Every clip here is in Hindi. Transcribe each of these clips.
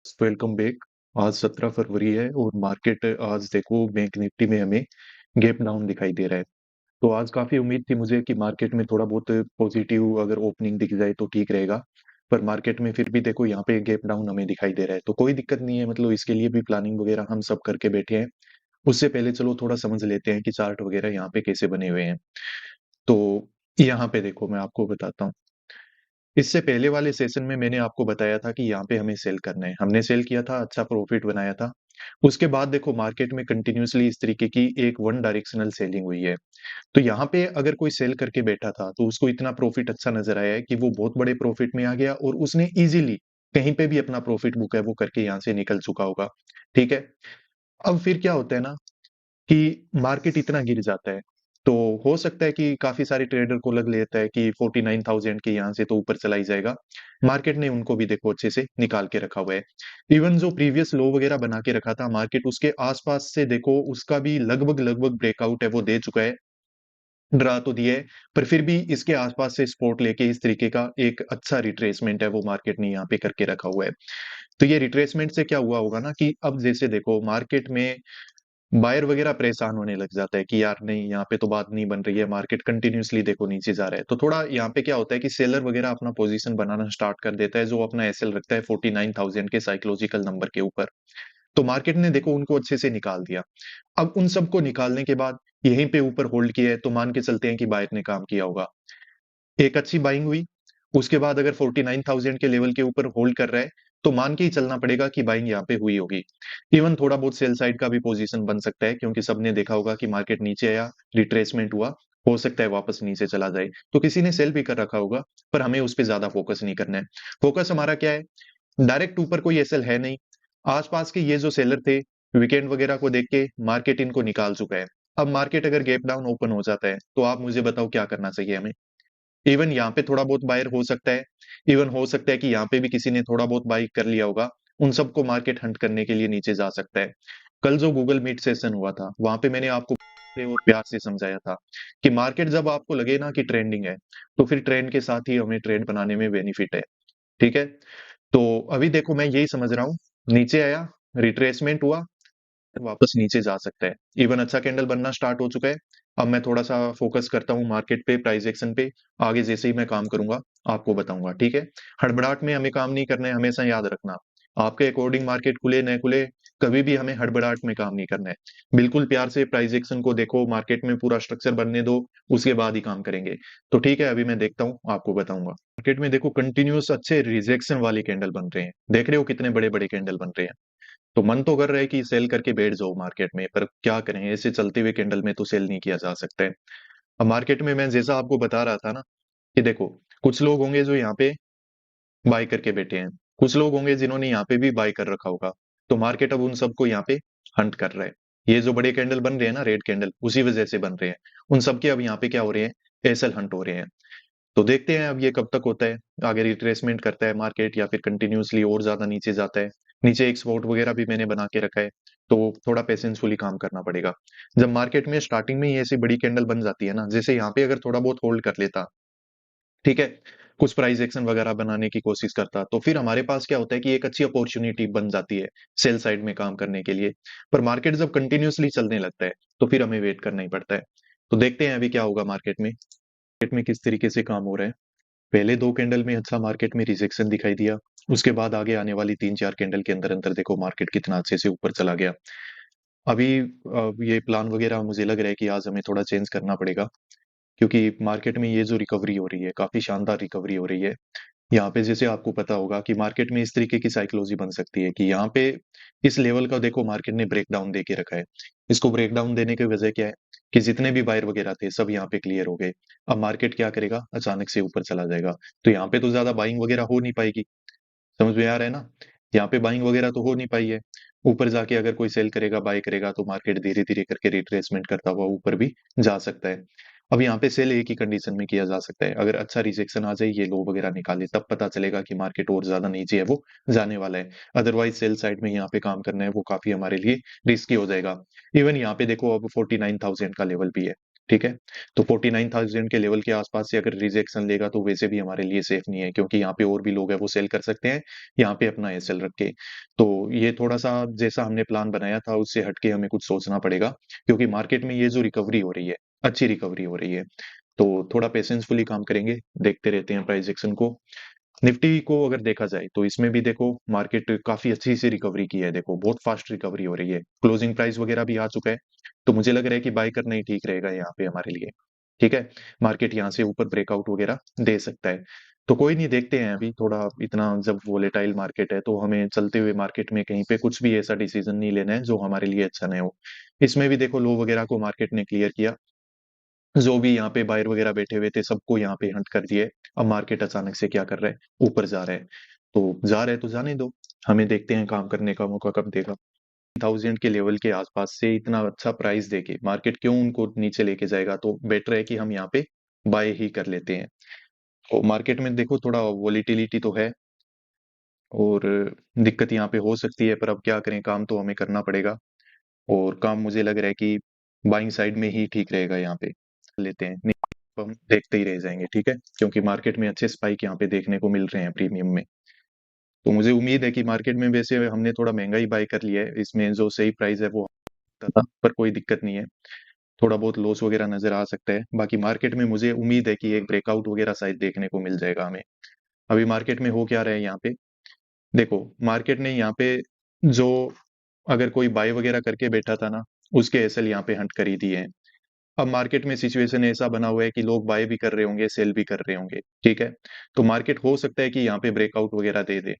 Welcome back. आज 17 फरवरी है और मार्केट आज देखो बैंक निफ्टी में हमें गैप डाउन दिखाई दे रहा है। तो आज काफी उम्मीद थी मुझे कि मार्केट में थोड़ा बहुत पॉजिटिव अगर ओपनिंग दिख जाए तो ठीक रहेगा। पर मार्केट में फिर भी देखो यहाँ पे गैप डाउन हमें दिखाई दे रहा है, तो कोई दिक्कत नहीं है। मतलब इसके लिए भी प्लानिंग वगैरह हम सब करके बैठे हैं। उससे पहले चलो थोड़ा समझ लेते हैं कि चार्ट वगैरह यहाँ पे कैसे बने हुए हैं। तो यहाँ पे देखो मैं आपको बताता हूँ। इससे पहले वाले सेशन में मैंने आपको बताया था कि यहाँ पे हमें सेल करना है, हमने सेल किया था, अच्छा प्रॉफिट बनाया था। उसके बाद देखो मार्केट में कंटिन्यूअसली इस तरीके की एक वन डायरेक्शनल सेलिंग हुई है। तो यहाँ पे अगर कोई सेल करके बैठा था तो उसको इतना प्रॉफिट अच्छा नजर आया है कि वो बहुत बड़े प्रॉफिट में आ गया और उसने इजीली कहीं पे भी अपना प्रॉफिट बुक है वो करके यहाँ से निकल चुका होगा। ठीक है। अब फिर क्या होता है ना कि मार्केट इतना गिर जाता है, तो हो सकता है कि काफी सारे ट्रेडर को लग लेता है कि 49,000 के यहाँ से तो ऊपर चला ही जाएगा। मार्केट ने उनको भी देखो अच्छे से निकाल के रखा हुआ है। इवन जो प्रीवियस लो वगैरह बना के रखा था मार्केट, उसके आसपास से देखो उसका भी लगभग लगभग ब्रेकआउट है वो दे चुका है। डरा तो दिया है, पर फिर भी इसके आसपास से सपोर्ट लेके इस तरीके का एक अच्छा रिट्रेसमेंट है वो मार्केट ने यहाँ पे करके रखा हुआ है। तो ये रिट्रेसमेंट से क्या हुआ होगा ना कि अब जैसे देखो मार्केट में बायर वगैरह परेशान होने लग जाता है कि यार नहीं यहाँ पे तो बात नहीं बन रही है, मार्केट कंटिन्यूअसली देखो नीचे जा रहा है। तो थोड़ा यहाँ पे क्या होता है कि सेलर वगैरह अपना पोजीशन बनाना स्टार्ट कर देता है, जो अपना एसएल रखता है 49,000 के साइकोलॉजिकल नंबर के ऊपर। तो मार्केट ने देखो उनको अच्छे से निकाल दिया। अब उन सबको निकालने के बाद यहीं पे ऊपर होल्ड किया है, तो मान के चलते हैं कि बायर ने काम किया होगा, एक अच्छी बाइंग हुई। उसके बाद अगर 49,000 के लेवल के ऊपर होल्ड कर रहा है तो मान के ही चलना पड़ेगा कि बाइंग यहाँ पे हुई होगी। इवन थोड़ा बहुत सेल साइड का भी पोजीशन बन सकता है, क्योंकि सबने देखा होगा कि मार्केट नीचे आया, रिट्रेसमेंट हुआ, हो सकता है वापस नीचे चला जाए, तो किसी ने सेल भी कर रखा होगा। पर हमें उस पर ज्यादा फोकस नहीं करना है। फोकस हमारा क्या है, डायरेक्ट ऊपर कोई एसएल है नहीं। आसपास के ये जो सेलर थे, वीकेंड वगैरह को देख के मार्केट इनको निकाल चुका है। अब मार्केट अगर गैप डाउन ओपन हो जाता है तो आप मुझे बताओ क्या करना चाहिए हमें। इवन यहाँ पे थोड़ा बहुत बायर हो सकता है। इवन हो सकता है कि यहाँ पे भी किसी ने थोड़ा बहुत बाई कर लिया होगा। उन सबको मार्केट हंट करने के लिए नीचे जा सकता है। कल जो गूगल मीट सेशन हुआ था वहां पे मैंने आपको और प्यार से समझाया था कि मार्केट जब आपको लगे ना कि ट्रेंडिंग है, तो फिर ट्रेंड के साथ ही हमें ट्रेड बनाने में बेनिफिट है। ठीक है। तो अभी देखो मैं यही समझ रहा हूँ, नीचे आया, रिट्रेसमेंट हुआ, वापस नीचे जा सकता है। इवन अच्छा कैंडल बनना स्टार्ट हो चुका है। अब मैं थोड़ा सा फोकस करता हूँ मार्केट पे, प्राइस एक्शन पे। आगे जैसे ही मैं काम करूंगा आपको बताऊंगा, ठीक है। हड़बड़ाहट में हमें काम नहीं करना है, हमेशा याद रखना। आपके अकॉर्डिंग मार्केट खुले न खुले, कभी भी हमें हड़बड़ाहट में काम नहीं करना है। बिल्कुल प्यार से प्राइस एक्शन को देखो, मार्केट में पूरा स्ट्रक्चर बनने दो, उसके बाद ही काम करेंगे। तो ठीक है, अभी मैं देखता हूँ, आपको बताऊंगा। मार्केट में देखो कंटिन्यूस अच्छे रिजेक्शन वाले कैंडल बन रहे हैं, देख रहे हो कितने बड़े बड़े कैंडल बन रहे हैं। तो मन तो कर रहा है कि सेल करके बैठ जाओ मार्केट में, पर क्या करें, ऐसे चलते हुए कैंडल में तो सेल नहीं किया जा सकता है। अब मार्केट में मैं जैसा आपको बता रहा था ना कि देखो कुछ लोग होंगे जो यहाँ पे बाय करके बैठे हैं, कुछ लोग होंगे जिन्होंने यहाँ पे भी बाय कर रखा होगा। तो मार्केट अब उन सबको यहाँ पे हंट कर रहा है। ये जो बड़े कैंडल बन रहे हैं ना, रेड कैंडल, उसी वजह से बन रहे हैं। उन सबके अब यहाँ पे क्या हो रहे हैं, एसएल हंट हो रहे हैं। तो देखते हैं अब ये कब तक होता है, आगे रिट्रेसमेंट करता है मार्केट या फिर कंटिन्यूअसली और ज्यादा नीचे जाता है। नीचे एक स्पॉट वगैरह भी मैंने बना के रखा है, तो थोड़ा पेशेंसफुली काम करना पड़ेगा। जब मार्केट में स्टार्टिंग में ही ऐसी बड़ी कैंडल बन जाती है ना, जैसे यहाँ पे अगर थोड़ा बहुत होल्ड कर लेता, ठीक है, कुछ प्राइस एक्शन वगैरह बनाने की कोशिश करता, तो फिर हमारे पास क्या होता है कि एक अच्छी अपॉर्चुनिटी बन जाती है सेल साइड में काम करने के लिए। पर मार्केट जब कंटिन्यूअसली चलने लगता है तो फिर हमें वेट करना ही पड़ता है। तो देखते हैं अभी क्या होगा मार्केट में किस तरीके से काम हो रहा है। पहले दो कैंडल में अच्छा मार्केट में रिजेक्शन दिखाई दिया, उसके बाद आगे आने वाली तीन चार कैंडल के अंदर अंदर देखो मार्केट कितना अच्छे से ऊपर चला गया। अभी ये प्लान वगैरह मुझे लग रहा है कि आज हमें थोड़ा चेंज करना पड़ेगा, क्योंकि मार्केट में ये जो रिकवरी हो रही है काफी शानदार रिकवरी हो रही है। यहाँ पे जैसे आपको पता होगा कि मार्केट में इस तरीके की साइकोलॉजी बन सकती है कि यहाँ पे इस लेवल का देखो मार्केट ने ब्रेक डाउन दे के रखा है। इसको ब्रेक डाउन देने की वजह क्या है कि जितने भी बायर वगैरह थे सब यहाँ पे क्लियर हो गए। अब मार्केट क्या करेगा, अचानक से ऊपर चला जाएगा, तो यहाँ पे तो ज्यादा बाइंग वगैरह हो नहीं पाएगी। समझ में आ रहा है ना, यहाँ पे बाइंग वगैरह तो हो नहीं पाई है। ऊपर जाके अगर कोई सेल करेगा, बाय करेगा, तो मार्केट धीरे धीरे करके रिट्रेसमेंट करता हुआ ऊपर भी जा सकता है। अब यहाँ पे सेल एक ही कंडीशन में किया जा सकता है, अगर अच्छा रिजेक्शन आ जाए, ये लो वगैरह निकाले, तब पता चलेगा कि मार्केट और ज्यादा नीचे है वो जाने वाला है। अदरवाइज सेल साइड में यहाँ पे काम करना है वो काफी हमारे लिए रिस्की हो जाएगा। इवन यहाँ पे देखो अब 49,000 का लेवल भी है, ठीक है। तो 49,000 के लेवल के आसपास से अगर रिजेक्शन लेगा तो वैसे भी हमारे लिए सेफ नहीं है, क्योंकि यहाँ पे और भी लोग हैं वो सेल कर सकते हैं यहाँ पे अपना एसएल रख के। तो ये थोड़ा सा जैसा हमने प्लान बनाया था उससे हटके हमें कुछ सोचना पड़ेगा, क्योंकि मार्केट में ये जो रिकवरी हो रही है, अच्छी रिकवरी हो रही है। तो थोड़ा पेशेंसफुली काम करेंगे, देखते रहते हैं प्राइस एक्शन को। निफ्टी को अगर देखा जाए तो इसमें भी देखो मार्केट काफी अच्छी सी रिकवरी की है, देखो बहुत फास्ट रिकवरी हो रही है, क्लोजिंग प्राइस वगैरह भी आ चुका है। तो मुझे लग रहा है कि बाय करना ही ठीक रहेगा यहाँ पे हमारे लिए। ठीक है। मार्केट यहाँ से ऊपर ब्रेकआउट वगैरह दे सकता है। तो कोई नहीं, देखते हैं अभी थोड़ा, इतना जब वोलेटाइल मार्केट है तो हमें चलते हुए मार्केट में कहीं पे कुछ भी ऐसा डिसीजन नहीं लेना है जो हमारे लिए अच्छा नहीं हो। इसमें भी देखो लो वगैरह को मार्केट ने क्लियर किया, जो भी यहाँ पे बायर वगैरह बैठे हुए थे सबको यहाँ पे हंट कर दिए। अब मार्केट अचानक से क्या कर रहा है, ऊपर जा रहा है। तो जा रहा है तो जाने दो, हमें देखते हैं काम करने का मौका कब देगा। 1000 के लेवल के आसपास से इतना अच्छा प्राइस देके मार्केट क्यों उनको नीचे लेके जाएगा, तो बेटर है कि हम यहाँ पे बाय ही कर लेते हैं। तो मार्केट में देखो थोड़ा वॉलीटिलिटी तो है, और दिक्कत यहाँ पे हो सकती है, पर अब क्या करें, काम तो हमें करना पड़ेगा। और काम मुझे लग रहा है कि बाइंग साइड में ही ठीक रहेगा यहाँ पे, लेते हैं, नहीं तो हम देखते ही रह जाएंगे। ठीक है, क्योंकि मार्केट में अच्छे स्पाइक यहाँ पे देखने को मिल रहे हैं प्रीमियम में। तो मुझे उम्मीद है कि मार्केट में, वैसे हमने थोड़ा महंगा ही बाय कर लिया है, इसमें जो सही प्राइस है वो था, पर कोई दिक्कत नहीं है। थोड़ा बहुत लॉस वगैरह नजर आ सकता है, बाकी मार्केट में मुझे उम्मीद है कि एक ब्रेकआउट वगैरह शायद देखने को मिल जाएगा हमें। अभी मार्केट में हो क्या रहा है यहाँ पे, देखो मार्केट ने यहाँ पे जो, अगर कोई बाय वगैरह करके बैठा था ना, उसके एसएल यहाँ पे हंट कर ही दिए हैं। अब मार्केट में सिचुएशन ऐसा बना हुआ है कि लोग बाय भी कर रहे होंगे, सेल भी कर रहे होंगे। ठीक है। तो मार्केट हो सकता है कि यहाँ पे ब्रेकआउट वगैरह दे दे,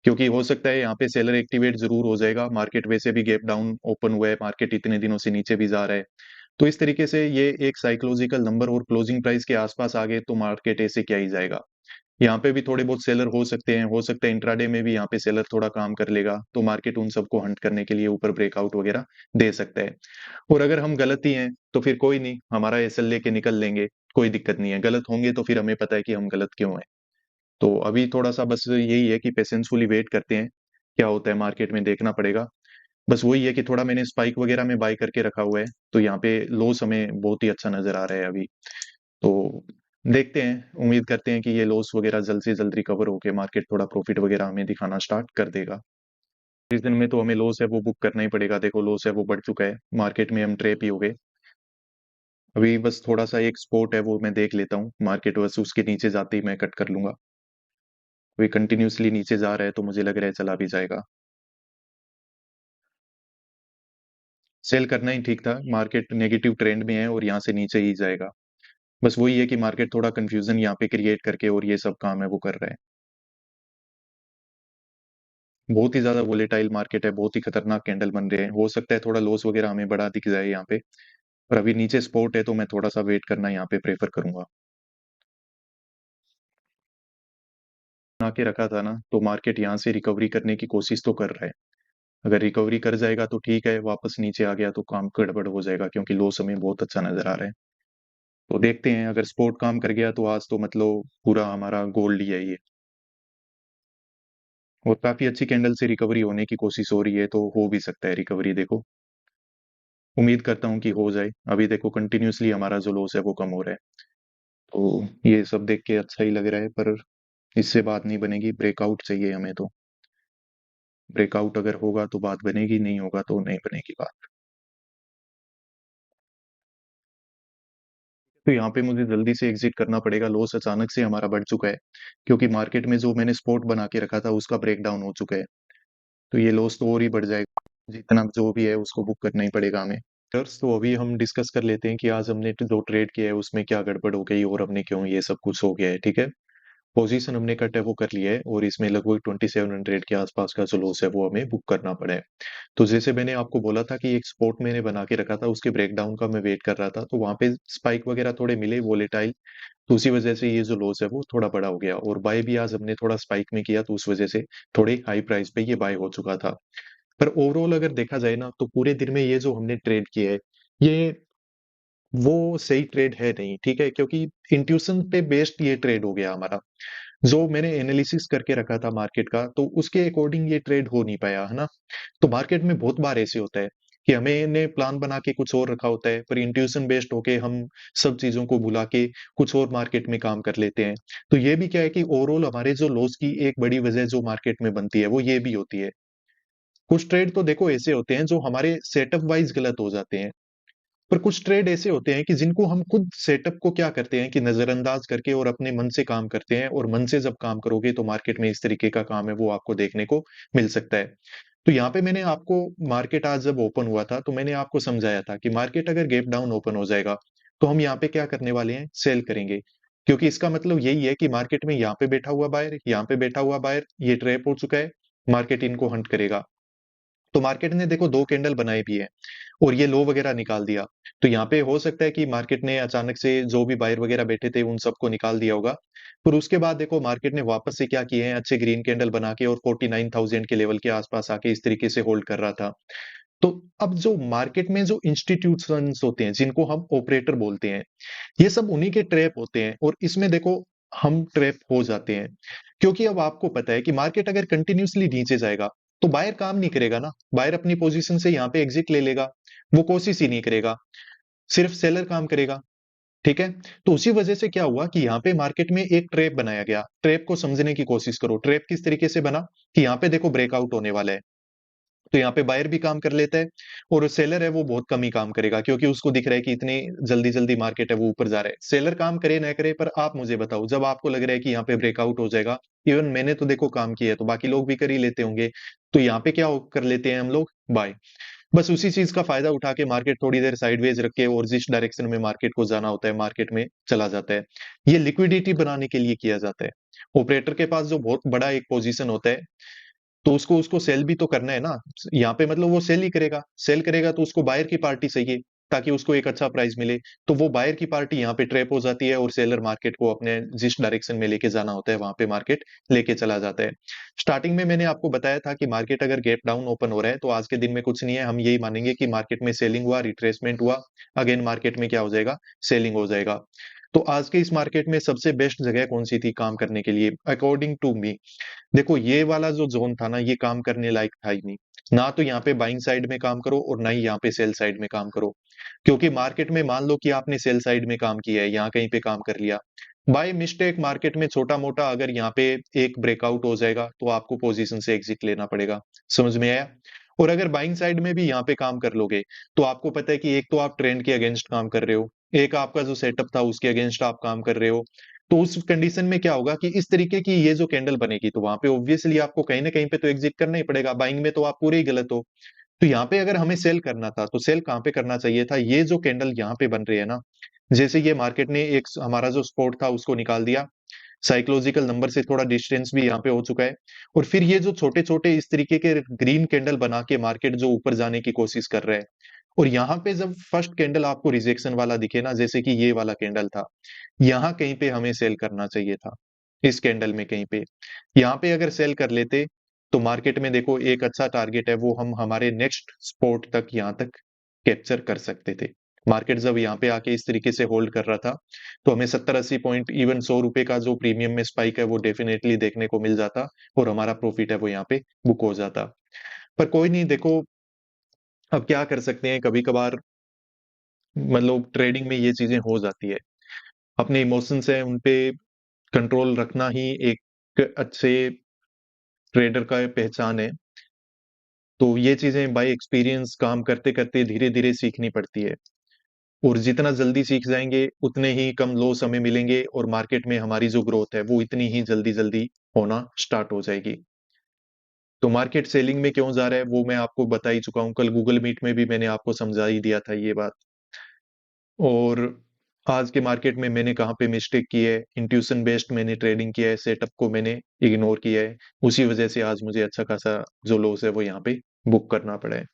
क्योंकि हो सकता है यहाँ पे सेलर एक्टिवेट जरूर हो जाएगा। मार्केट वैसे भी गैप डाउन ओपन हुआ है, मार्केट इतने दिनों से नीचे भी जा रहा है। तो इस तरीके से ये एक साइकोलॉजिकल नंबर और क्लोजिंग प्राइस के आसपास आ गए तो मार्केट ऐसे क्या ही जाएगा। यहाँ पे भी थोड़े बहुत सेलर हो सकते हैं, हो सकता है इंट्राडे में भी यहाँ पे सेलर थोड़ा काम कर लेगा, तो मार्केट उन सबको हंट करने के लिए ऊपर ब्रेकआउट वगैरह दे सकता है। और अगर हम गलत ही हैं तो फिर कोई नहीं, हमारा एसएल लेके निकल लेंगे, कोई दिक्कत नहीं है। गलत होंगे तो फिर हमें पता है कि हम गलत क्यों हैं। तो अभी थोड़ा सा बस यही है कि पेशेंसफुली वेट करते हैं, क्या होता है मार्केट में देखना पड़ेगा। बस वही है कि थोड़ा मैंने स्पाइक वगैरह में बाय करके रखा हुआ है, तो यहाँ पे लॉस हमें बहुत ही अच्छा नजर आ रहा है अभी। तो देखते हैं, उम्मीद करते हैं कि ये लॉस वगैरह जल्द से जल्द रिकवर होके मार्केट थोड़ा प्रॉफिट वगैरह हमें दिखाना स्टार्ट कर देगा। इस दिन में तो हमें लॉस है वो बुक करना ही पड़ेगा, देखो लॉस है वो बढ़ चुका है, मार्केट में हम ट्रैप ही हो गए। अभी बस थोड़ा सा एक स्पॉट है वो मैं देख लेता हूँ, मार्केट बस उसके नीचे जाते ही मैं कट कर लूंगा। अभी कंटिन्यूसली नीचे जा रहा है तो मुझे लग रहा है चला भी जाएगा। सेल करना ही ठीक था, मार्केट नेगेटिव ट्रेंड में है और यहाँ से नीचे ही जाएगा। बस वही है कि मार्केट थोड़ा कंफ्यूजन यहाँ पे क्रिएट करके और ये सब काम है वो कर रहा है। बहुत ही ज्यादा वोलेटाइल मार्केट है, बहुत ही खतरनाक कैंडल बन रहे हैं, हो सकता है थोड़ा लॉस वगैरह हमें बड़ा दिख जाए यहाँ पे। पर अभी नीचे स्पॉट है तो मैं थोड़ा सा वेट करना यहाँ पे प्रेफर करूंगा। बना के रखा था ना, तो मार्केट यहाँ से रिकवरी करने की कोशिश तो कर रहा है। अगर रिकवरी कर जाएगा तो ठीक है, वापस नीचे आ गया तो काम गड़बड़ हो जाएगा, क्योंकि लॉस हमें बहुत अच्छा नजर आ रहा है। तो देखते हैं, अगर स्पोर्ट काम कर गया तो आज तो मतलब पूरा हमारा गोल्ड ही है ये। और काफी अच्छी कैंडल से रिकवरी होने की कोशिश हो रही है, तो हो भी सकता है रिकवरी, देखो उम्मीद करता हूँ कि हो जाए। अभी देखो कंटिन्यूसली हमारा जो लॉस है वो कम हो रहा है। तो ये सब देख के अच्छा ही लग रहा है, पर इससे बात नहीं बनेगी, ब्रेकआउट चाहिए हमें तो। ब्रेकआउट अगर होगा तो बात बनेगी, नहीं होगा तो नहीं बनेगी बात। तो यहाँ पे मुझे जल्दी से एग्जिट करना पड़ेगा, लॉस अचानक से हमारा बढ़ चुका है, क्योंकि मार्केट में जो मैंने स्पॉट बना के रखा था उसका ब्रेकडाउन हो चुका है। तो ये लॉस तो और ही बढ़ जाएगा, जितना जो भी है उसको बुक करना ही पड़ेगा हमें। तो अभी हम डिस्कस कर लेते हैं कि आज हमने जो ट्रेड किया है उसमें क्या गड़बड़ हो गई और हमने क्यों ये सब कुछ हो गया है। ठीक है। पोजीशन हमने कट है वो कर लिया है, और इसमें लगभग 2700 के आसपास का जो लॉस है वो हमें बुक करना पड़ा है। तो जैसे मैंने आपको बोला था कि एक स्पॉट मैंने बना के रखा था, उसके ब्रेकडाउन का मैं वेट कर रहा था, तो वहां पे स्पाइक वगैरह थोड़े मिले वोलेटाइल, तो उसी वजह से ये जो लॉस है वो थोड़ा बड़ा हो गया। और बाय भी आज हमने थोड़ा स्पाइक में किया, तो उस वजह से थोड़े हाई प्राइस पे ये बाय हो चुका था। पर ओवरऑल अगर देखा जाए ना, तो पूरे दिन में ये जो हमने ट्रेड किया है, ये वो सही ट्रेड है नहीं। ठीक है, क्योंकि इंट्यूशन पे बेस्ड ये ट्रेड हो गया हमारा। जो मैंने एनालिसिस करके रखा था मार्केट का, तो उसके अकॉर्डिंग ये ट्रेड हो नहीं पाया, है ना। तो मार्केट में बहुत बार ऐसे होता है कि हमने प्लान बना के कुछ और रखा होता है, पर इंट्यूशन बेस्ड होके हम सब चीज़ों को भुला के कुछ और मार्केट में काम कर लेते हैं। तो ये भी क्या है कि ओवरऑल हमारे जो लॉस की एक बड़ी वजह जो मार्केट में बनती है, वो ये भी होती है। कुछ ट्रेड तो देखो ऐसे होते हैं जो हमारे सेटअप वाइज़ गलत हो जाते हैं। पर कुछ ट्रेड ऐसे होते हैं कि जिनको हम खुद सेटअप को क्या करते हैं कि नजरअंदाज करके और अपने मन से काम करते हैं, और मन से जब काम करोगे तो मार्केट में इस तरीके का काम है वो आपको देखने को मिल सकता है। तो यहाँ पे मैंने आपको मार्केट आज जब ओपन हुआ था तो मैंने आपको समझाया था कि मार्केट अगर गैप डाउन ओपन हो जाएगा तो हम यहाँ पे क्या करने वाले हैं, सेल करेंगे। क्योंकि इसका मतलब यही है कि मार्केट में यहाँ पे बैठा हुआ बायर, यहाँ पे बैठा हुआ बायर, ये ट्रैप हो चुका है, मार्केट इनको हंट करेगा। तो मार्केट ने देखो 2 कैंडल बनाए भी हैं और ये लो वगैरह निकाल दिया। तो यहाँ पे हो सकता है कि मार्केट ने अचानक से जो भी बायर वगैरह बैठे थे उन सबको निकाल दिया होगा। पर उसके बाद देखो मार्केट ने वापस से क्या किए हैं, अच्छे ग्रीन कैंडल बना के और 49,000 के लेवल के आसपास आके इस तरीके से होल्ड कर रहा था। तो अब जो मार्केट में जो इंस्टीट्यूशंस होते हैं, जिनको हम ऑपरेटर बोलते हैं, ये सब उन्हीं के ट्रैप होते हैं और इसमें देखो हम ट्रैप हो जाते हैं। क्योंकि अब आपको पता है कि मार्केट अगर कंटिन्यूअसली नीचे जाएगा, तो बायर काम नहीं करेगा ना, बायर अपनी पोजीशन से यहाँ पे एग्जिट ले लेगा, वो कोशिश ही नहीं करेगा, सिर्फ सेलर काम करेगा, ठीक है? तो उसी वजह से क्या हुआ कि यहाँ पे मार्केट में एक ट्रैप बनाया गया। ट्रैप को समझने की कोशिश करो, ट्रैप किस तरीके से बना कि यहाँ पे देखो ब्रेकआउट होने वाला है। तो यहाँ पे बायर भी काम कर लेता है और सेलर है वो बहुत कम ही काम करेगा, क्योंकि उसको दिख रहा है कि इतनी जल्दी-जल्दी मार्केट है वो ऊपर जा रहा है। सेलर काम करे ना करे, पर आप मुझे बताओ, जब आपको लग रहा है कि यहाँ पे ब्रेकआउट हो जाएगा, इवन मैंने तो देखो काम किया है तो बाकी लोग भी कर ही लेते होंगे। तो यहाँ पे क्या कर लेते हैं हम लोग, बाय। बस उसी चीज का फायदा उठा के मार्केट थोड़ी देर साइडवेज रख के और जिस डायरेक्शन में मार्केट को जाना होता है मार्केट में चला जाता है। ये लिक्विडिटी बनाने के लिए किया जाता है। ऑपरेटर के पास जो बहुत बड़ा एक पोजीशन होता है, तो उसको उसको सेल भी तो करना है ना। यहाँ पे मतलब वो सेल ही करेगा, सेल करेगा तो उसको बायर की पार्टी चाहिए ताकि उसको एक अच्छा प्राइस मिले। तो वो बायर की पार्टी यहाँ पे ट्रैप हो जाती है और सेलर मार्केट को अपने जिस डायरेक्शन में लेके जाना होता है वहां पे मार्केट लेके चला जाता है। स्टार्टिंग में मैंने आपको बताया था कि मार्केट अगर गैप डाउन ओपन हो रहा है तो आज के दिन में कुछ नहीं है, हम यही मानेंगे कि मार्केट में सेलिंग हुआ, रिट्रेसमेंट हुआ, अगेन मार्केट में क्या हो जाएगा, सेलिंग हो जाएगा। तो आज के इस मार्केट में सबसे बेस्ट जगह कौन सी थी काम करने के लिए अकॉर्डिंग टू मी? देखो ये वाला जो जोन था ना, ये काम करने लायक था ही नहीं। ना तो यहाँ पे बाइंग साइड में काम करो और ना ही यहाँ पे सेल साइड में काम करो। क्योंकि मार्केट में मान लो कि आपने सेल साइड में काम किया है, यहाँ कहीं पे काम कर लिया, बाय मिस्टेक मार्केट में छोटा मोटा अगर यहाँ पे एक ब्रेकआउट हो जाएगा तो आपको पोजीशन से एग्जिट लेना पड़ेगा। समझ में आया? और अगर बाइंग साइड में भी यहाँ पे काम कर लोगे तो आपको पता है कि एक तो आप ट्रेंड के अगेंस्ट काम कर रहे हो, एक आपका जो सेटअप था उसके अगेंस्ट आप काम कर रहे हो। तो उस कंडीशन में क्या होगा कि इस तरीके की ये जो कैंडल बनेगी तो वहां पे ऑब्वियसली आपको कहीं ना कहीं पे तो एग्जिट करना ही पड़ेगा, बाइंग में तो आप पूरे ही गलत हो। तो यहाँ पे अगर हमें सेल करना था तो सेल कहाँ पे करना चाहिए था, ये जो कैंडल यहाँ पे बन रही है ना, जैसे ये मार्केट ने एक हमारा जो सपोर्ट था उसको निकाल दिया, साइकोलॉजिकल नंबर से थोड़ा डिस्टेंस भी यहाँ पे हो चुका है, और फिर ये जो छोटे छोटे इस तरीके के ग्रीन कैंडल बना के मार्केट जो ऊपर जाने की कोशिश कर रहा है, और यहाँ पे जब फर्स्ट कैंडल आपको रिजेक्शन वाला दिखे ना, जैसे कि ये वाला कैंडल था, यहाँ कहीं पे हमें सेल करना चाहिए था, इस कैंडल में कहीं पे। यहाँ पे अगर सेल कर लेते तो मार्केट में देखो एक अच्छा टारगेट है वो हम हमारे नेक्स्ट स्पोर्ट तक यहाँ तक कैप्चर कर सकते थे। मार्केट जब यहाँ पे आके इस तरीके से होल्ड कर रहा था तो हमें 70-80 पॉइंट, इवन 100 रुपए का जो प्रीमियम में स्पाइक है वो डेफिनेटली देखने को मिल जाता और हमारा प्रॉफिट है वो यहाँ पे बुक हो जाता। पर कोई नहीं, देखो अब क्या कर सकते हैं, कभी कभार मतलब ट्रेडिंग में ये चीजें हो जाती है। अपने इमोशंस है उन पे कंट्रोल रखना ही एक अच्छे ट्रेडर का पहचान है। तो ये चीजें बाय एक्सपीरियंस काम करते करते धीरे धीरे सीखनी पड़ती है, और जितना जल्दी सीख जाएंगे उतने ही कम लॉस हमें मिलेंगे और मार्केट में हमारी जो ग्रोथ है वो इतनी ही जल्दी जल्दी होना स्टार्ट हो जाएगी। तो मार्केट सेलिंग में क्यों जा रहा है वो मैं आपको बता ही चुका हूँ, कल गूगल मीट में भी मैंने आपको समझा ही दिया था ये बात। और आज के मार्केट में मैंने कहाँ पे मिस्टेक की है, इंट्यूशन बेस्ड मैंने ट्रेडिंग किया है, सेटअप को मैंने इग्नोर किया है, उसी वजह से आज मुझे अच्छा खासा जो लॉस है वो यहाँ पे बुक करना पड़ा है।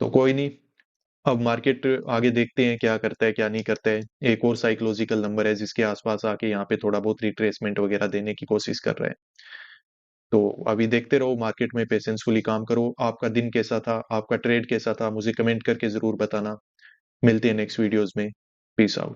तो कोई नहीं, अब मार्केट आगे देखते हैं क्या करता है क्या नहीं करता है। एक और साइकोलॉजिकल नंबर है जिसके आसपास आके यहाँ पे थोड़ा बहुत रिट्रेसमेंट वगैरह देने की कोशिश कर रहा है। तो अभी देखते रहो मार्केट में, पेशेंसफुली काम करो। आपका दिन कैसा था, आपका ट्रेड कैसा था, मुझे कमेंट करके जरूर बताना। मिलते हैं नेक्स्ट वीडियोस में। Peace out.